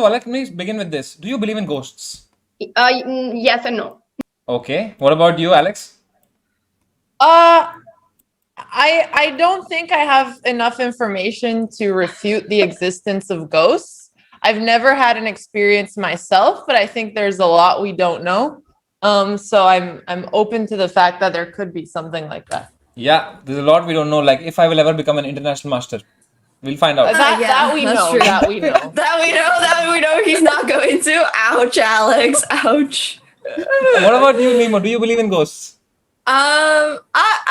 So let me begin with this. Do you believe in ghosts? Yes and no. Okay. What about you, Alex? Uh, I don't think I have enough information to refute the existence of ghosts. I've never had an experience myself, but I think there's a lot we don't know. So I'm open to the fact that there could be something like that. Yeah, there's a lot we don't know. Like if I will ever become an international master, we'll find out. That yeah, that we that's know. true. That we know. That we know he's not going to. Ouch, Alex. Ouch. What about you, Nemo? Do you believe in ghosts? I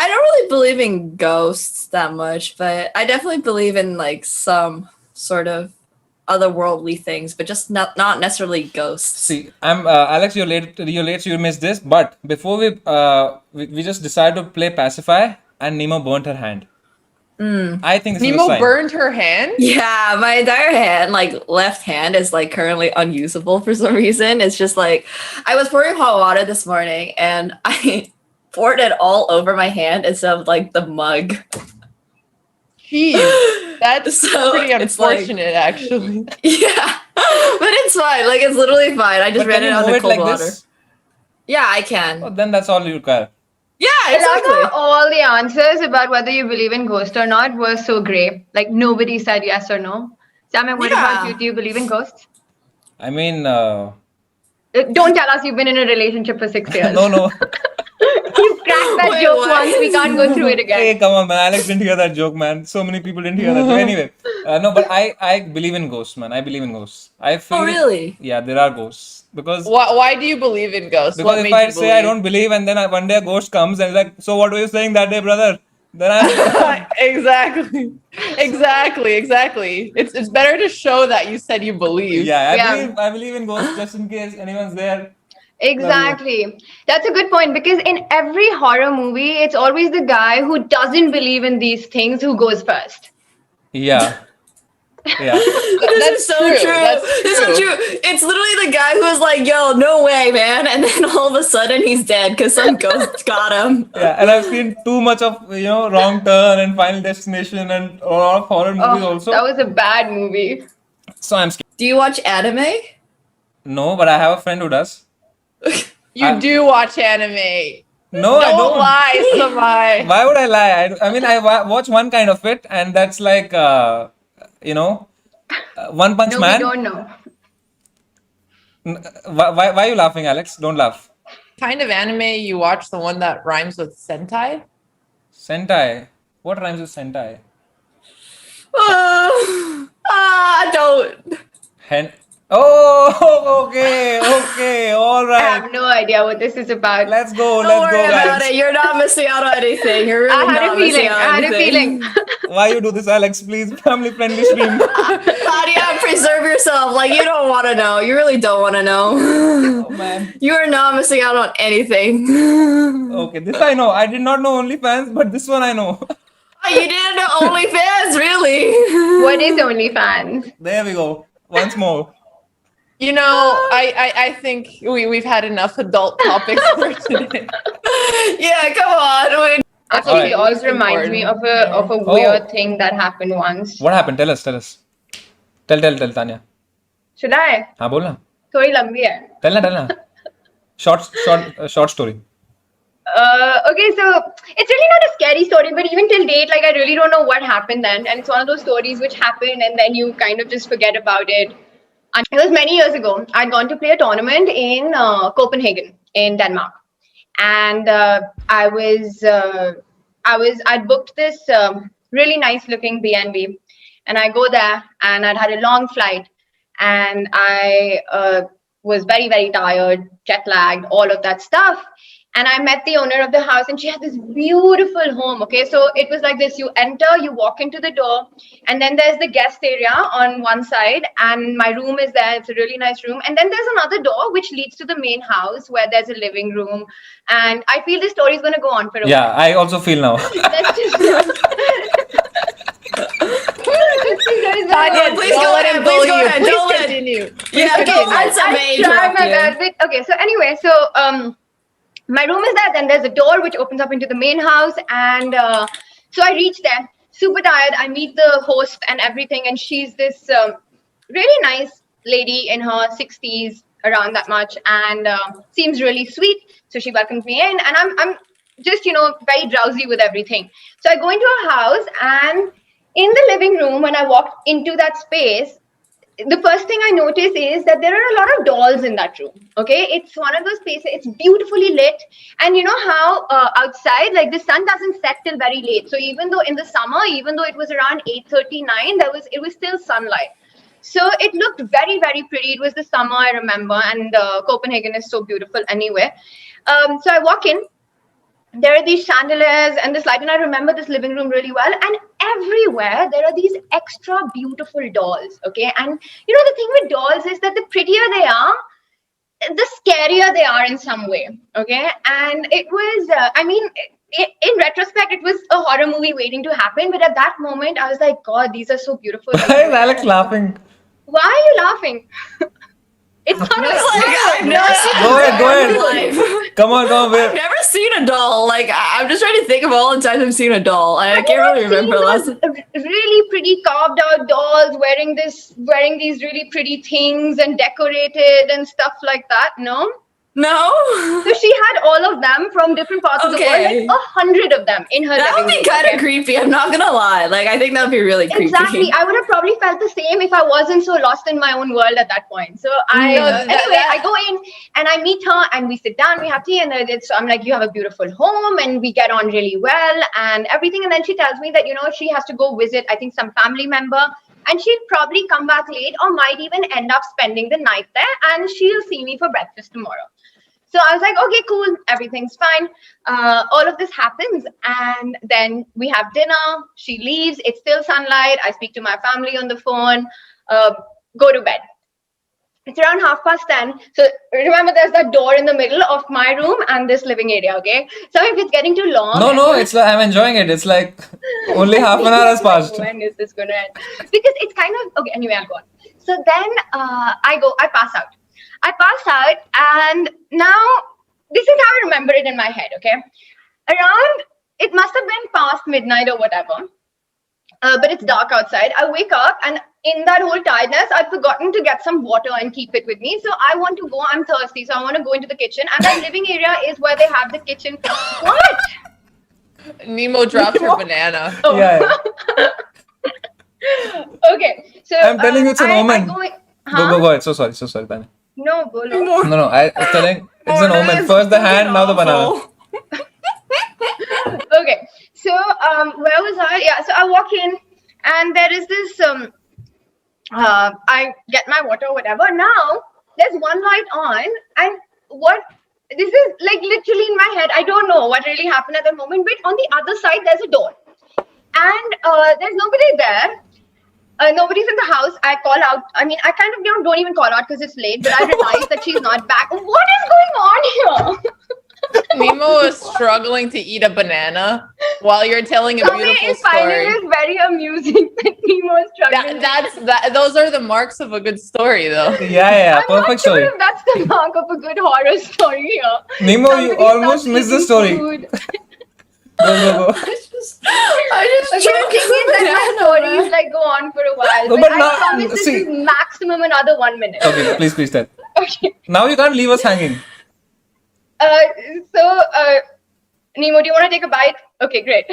don't really believe in ghosts that much, but I definitely believe in like some sort of otherworldly things, but just not necessarily ghosts. See, I'm Alex. You're late. You're late, so you missed this. But before we just decided to play pacify, and Nemo burnt her hand. I think this is a Nemo sign. burned her hand. Yeah, my entire hand, like left hand, is like currently unusable for some reason. It's just like I was pouring hot water this morning and I poured it all over my hand instead of like the mug. Jeez, that's So, pretty it's like- unfortunate, actually. Yeah, but it's fine. Like it's literally fine. I just But ran can it you out move of it cold like water. this? Yeah, I can. Oh, then that's all you require. Yeah, I love exactly. how all the answers about whether you believe in ghosts or not were so grey. Like nobody said yes or no. Sam, what about Yeah. you? Do you believe in ghosts? I mean, Don't tell us you've been in a relationship for 6 years. no. You cracked that Wait, joke what? once. We can't go through it Hey, again. come on, man. Alex didn't hear that joke, man. So many people didn't hear that joke. Anyway, no, but I believe in ghosts, man. I believe in ghosts. I feel. really? Yeah, there are ghosts because Why do you believe in ghosts? because What if made I you say I believe? don't believe and then one day a ghost comes and is like, so what were you saying that day, brother? Then I'm Exactly. It's better to show that you said you believe. yeah. Yeah. I believe in ghosts just in case anyone's there. Exactly. That's a good point because in every horror movie, it's always the guy who doesn't believe in these things who goes first. Yeah, yeah. This That's is so true. true. That's This is so true. true. It's literally the guy who was like, "Yo, no way, man," and then all of a sudden he's dead because some ghost got him. Yeah, and I've seen too much of Wrong Turn and Final Destination and a lot of horror movies Oh, also. that was a bad movie. So I'm scared. Do you watch anime? No, but I have a friend who does. You do watch anime. No, I Don't don't. lie, Samai. Why would I lie? I mean, watch one kind of it, and that's like, One Punch No, Man. we don't know. Why are you laughing, Alex? Don't laugh. Kind of anime you watch the one that rhymes with Sentai? Sentai. What rhymes with Sentai? Don't. Hen. Oh, okay, all I right. have no idea what this is about. Let's go, Don't worry about guys. it. You're not missing out on anything. You're really I had not a missing feeling. out I on had a anything. feeling. Why you do this, Alex? Please, family friendly stream. Nadia, preserve yourself. Like you don't want to know. You really don't want to know. Oh man. You are not missing out on anything. Okay, this I know. I did not know OnlyFans, but this one I know. Oh, you didn't know OnlyFans, really? What is OnlyFans? There we go. Once more. You know, I think we've had enough adult topics for today. Yeah, come on. Wait. Actually, Alright. it also reminds me of a Oh. weird thing that happened once. What happened? Tell us. Tell, Tanya. Should I? हाँ बोलना. थोड़ी लंबी है. Tell. Short story. Okay, so it's really not a scary story, but even till date, like I really don't know what happened then. And it's one of those stories which happen and then you kind of just forget about it. And it was many years ago. I'd gone to play a tournament in Copenhagen in Denmark, and I'd booked this really nice looking B&B, and I go there, and I'd had a long flight, and I was very, very tired, jet lagged, all of that stuff. And I met the owner of the house, and she had this beautiful home. Okay, so it was like this: you enter, you walk into the door, and then there's the guest area on one side, and my room is there. It's a really nice room, and then there's another door which leads to the main house where there's a living room. And I feel this story is going to go on for a while. Yeah, I also feel now. Let's just. Tanya, please don't go let ahead, him please bully go you. ahead, Please don't let- continue. Yeah, Please go continue. on. Sorry, I tried my best. Okay, so anyway, so my room is there. Then there's a door which opens up into the main house, and so I reach there, super tired. I meet the host and everything, and she's this really nice, lady in her 60s, around that much, and seems really sweet. So she welcomes me in, and I'm just, very drowsy with everything. So I go into her house, and in the living room, when I walked into that space, the first thing I notice is that there are a lot of dolls in that room. Okay, it's one of those spaces. It's beautifully lit, and you know how outside, like, the sun doesn't set till very late. So even though in the summer, even though it was around 8:39, it was still sunlight. So it looked very, very pretty. It was the summer, I remember, and Copenhagen is so beautiful anyway. So I walk in. There are these chandeliers and this light, and I remember this living room really well. And everywhere there are these extra beautiful dolls. Okay, and the thing with dolls is that the prettier they are, the scarier they are in some way. Okay, and it was, in retrospect, it was a horror movie waiting to happen. But at that moment, I was like, God, these are so beautiful. Why is Alex laughing? Why are you laughing? It's not I've never seen Go ahead, a go doll ahead. in my life. Come on. I've never seen a doll. Like, I'm just trying to think of all the times I've seen a doll. I can't really remember last. Really pretty carved out dolls wearing these really pretty things and decorated and stuff like that. No. No. So she had all of them from different parts of the world, like 100 of them in her That would living be room. kind of creepy. I'm not gonna lie. Like, I think that would be really creepy. Exactly. I would have probably felt the same if I wasn't so lost in my own world at that point. So I go in and I meet her and we sit down, we have tea, and so I'm like, you have a beautiful home, and we get on really well and everything. And then she tells me that, she has to go visit, I think, some family member, and she'll probably come back late or might even end up spending the night there, and she'll see me for breakfast tomorrow. So I was like, okay, cool, everything's fine. All of this happens, and then we have dinner. She leaves. It's still sunlight. I speak to my family on the phone. Go to bed. It's around 10:30. So remember, there's that door in the middle of my room and this living area. Okay. So if it's getting too long, No, it's like I'm enjoying it. It's like only half an hour has passed. When is this going to end? Because it's kind of okay. Anyway, I'll go on. So then I pass out. And now this is how I remember it in my head, okay? It must have been past midnight or whatever, but it's dark outside. I wake up, and in that whole tiredness, I'd forgotten to get some water and keep it with me. So I want to go, I'm thirsty, so I want to go into the kitchen, and that living area is where they have the kitchen. What? Nemo dropped her banana. Oh. Yeah. Okay, so I'm telling you, it's an omen. Go ahead. So sorry, Tanya. No, bolo. No, I was telling it's an omen. First the hand, now the banana. Okay, so where was I? Yeah, so I walk in, and there is this I get my water or whatever. Now there's one light on, and this is like literally in my head. I don't know what really happened at the moment, but on the other side there's a door, and there's nobody there. Nobody's in the house. I call out. I mean, I kind of don't even call out because it's late, but I realize that she's not back. What is going on here? Nemo is struggling to eat a banana while you're telling a beautiful story. It is very amusing that Nemo is struggling. Those are the marks of a good story, though. Yeah, I'm perfect not sure story. if that's the mark of a good horror story here. Nemo, you almost missed the story. Go. I just Okay, the thing is that my stories like go on for a while, No, but but I now- promise this see- is maximum another 1 minute. Okay, please tell. Okay. Now you can't leave us hanging. So, Nemo, do you want to take a bite? Okay, great.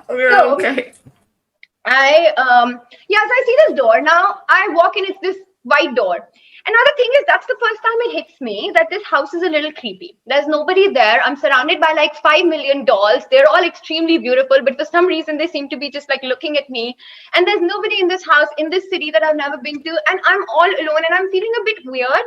We're So- okay. So I see this door. Now I walk in, it's this white door. Another thing is, that's the first time it hits me that this house is a little creepy. There's nobody there. I'm surrounded by like 5 million dolls. They're all extremely beautiful, but for some reason they seem to be just like looking at me. And there's nobody in this house, in this city that I've never been to. And I'm all alone, and I'm feeling a bit weird.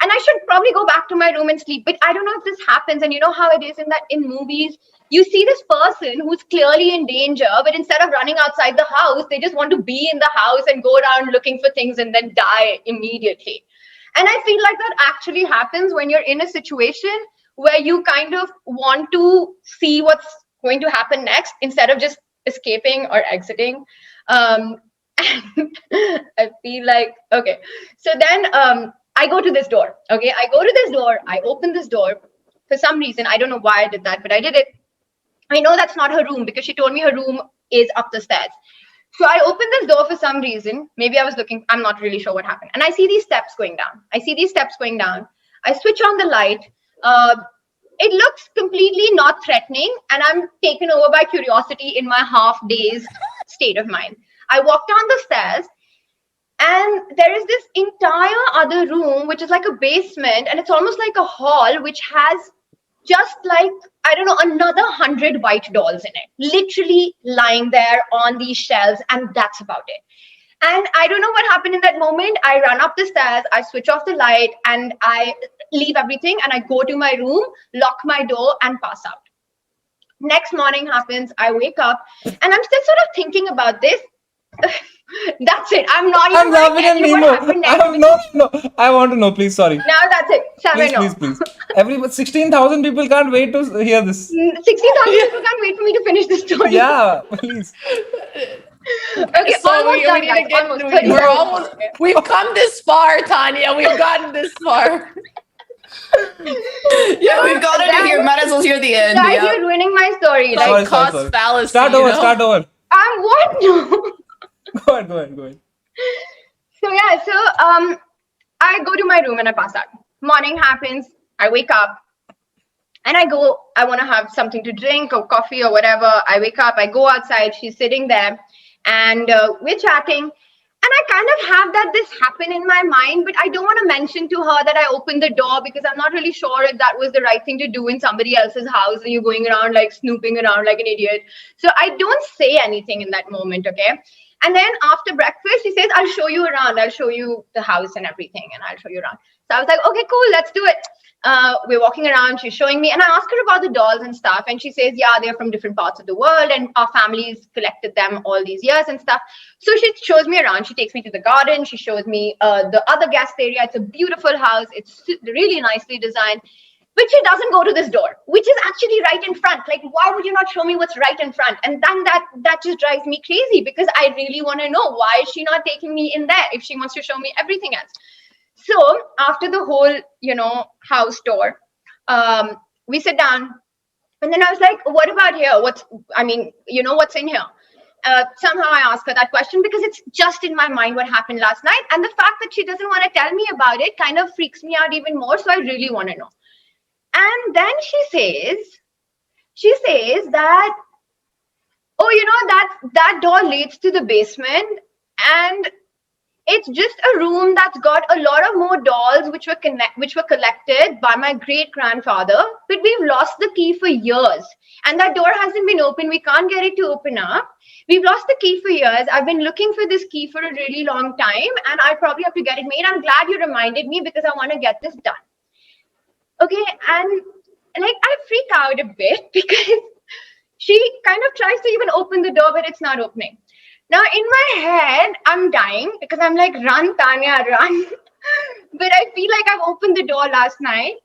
And I should probably go back to my room and sleep. But I don't know if this happens. And you know how it is in movies, you see this person who's clearly in danger, but instead of running outside the house, they just want to be in the house and go around looking for things and then die immediately. And I feel like that actually happens when you're in a situation where you kind of want to see what's going to happen next instead of just escaping or exiting. I feel like, okay. So then I go to this door. Okay, I go to this door. I open this door. For some reason, I don't know why I did that, but I did it. I know that's not her room because she told me her room is up the stairs. So I opened this door for some reason. Maybe I was looking, I'm not really sure what happened. And I see these steps going down. I switch on the light. It looks completely not threatening, and I'm taken over by curiosity in my half-dazed state of mind. I walk down the stairs, and there is this entire other room, which is like a basement, and it's almost like a hall, which has just like, I don't know, another 100 white dolls in it, literally lying there on these shelves, and that's about it. And I don't know what happened in that moment. I run up the stairs, I switch off the light, and I leave everything, and I go to my room, lock my door, and pass out. Next morning happens, I wake up, and I'm still sort of thinking about this. That's it. I'm not even I'm going to loving tell it, you what Nemo. happened next. No. I want to know, please. Sorry. Now that's it. Please. Every 16,000 people can't wait to hear this. 60,000 people can't wait for me to finish the story. Yeah, please. Okay, So almost we done, need guys. to get. Almost 30 We're seconds. almost. We've come this far, Tanya. We've gotten this far. Yeah, we've got to hear. Might as well hear the end. Guys, Yeah. you're ruining my story. Like Like, cost fallacy. Start over. I'm what? No. Go ahead. So yeah, I go to my room and I pass out. Morning happens, I wake up and I want to have something to drink or coffee or whatever. I wake up, I go outside, she's sitting there, and we're chatting. And I kind of have this happen in my mind, but I don't want to mention to her that I opened the door because I'm not really sure if that was the right thing to do in somebody else's house and you're going around like snooping around like an idiot. So I don't say anything in that moment, okay? And then after breakfast, she says, I'll show you around. I'll show you the house and everything, and I'll show you around. So I was like, okay, cool, let's do it. We're walking around, she's showing me, and I ask her about the dolls and stuff, and she says, yeah, they're from different parts of the world, and our families collected them all these years and stuff. So she shows me around, she takes me to the garden, she shows me the other guest area. It's a beautiful house, it's really nicely designed. But she doesn't go to this door, which is actually right in front. Like, why would you not show me what's right in front? And then that just drives me crazy because I really want to know, why is she not taking me in there if she wants to show me everything else? So after the whole, house tour, we sit down, and then I was like, what about here? What's in here? Somehow I asked her that question because it's just in my mind what happened last night. And the fact that she doesn't want to tell me about it kind of freaks me out even more. So I really want to know. And then she says that, that door leads to the basement, and it's just a room that's got a lot of more dolls which were collected by my great grandfather, but we've lost the key for years, and that door hasn't been opened. We can't get it to open up. We've lost the key for years. I've been looking for this key for a really long time, and I probably have to get it made. I'm glad you reminded me because I want to get this done. Okay, and like I freak out a bit because she kind of tries to even open the door, but it's not opening. Now in my head, I'm dying because I'm like, run, Tanya, run. But I feel like I've opened the door last night,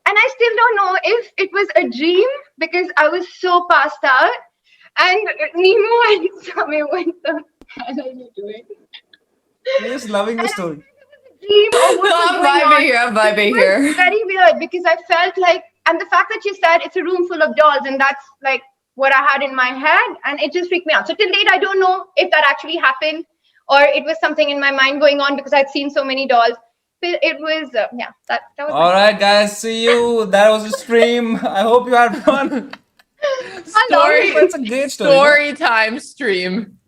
and I still don't know if it was a dream because I was so passed out. And Nemo and Samir, what the hell are you doing? I'm just loving the story. Dream or what was I'm going on. I'm vibing It here. was very weird because I felt like, and the fact that she said it's a room full of dolls, and that's like what I had in my head, and it just freaked me out. So till date, I don't know if that actually happened or it was something in my mind going on because I'd seen so many dolls. But it was, that was. All right, guys. See you. That was a stream. I hope you had fun. Story It's a great story. time stream.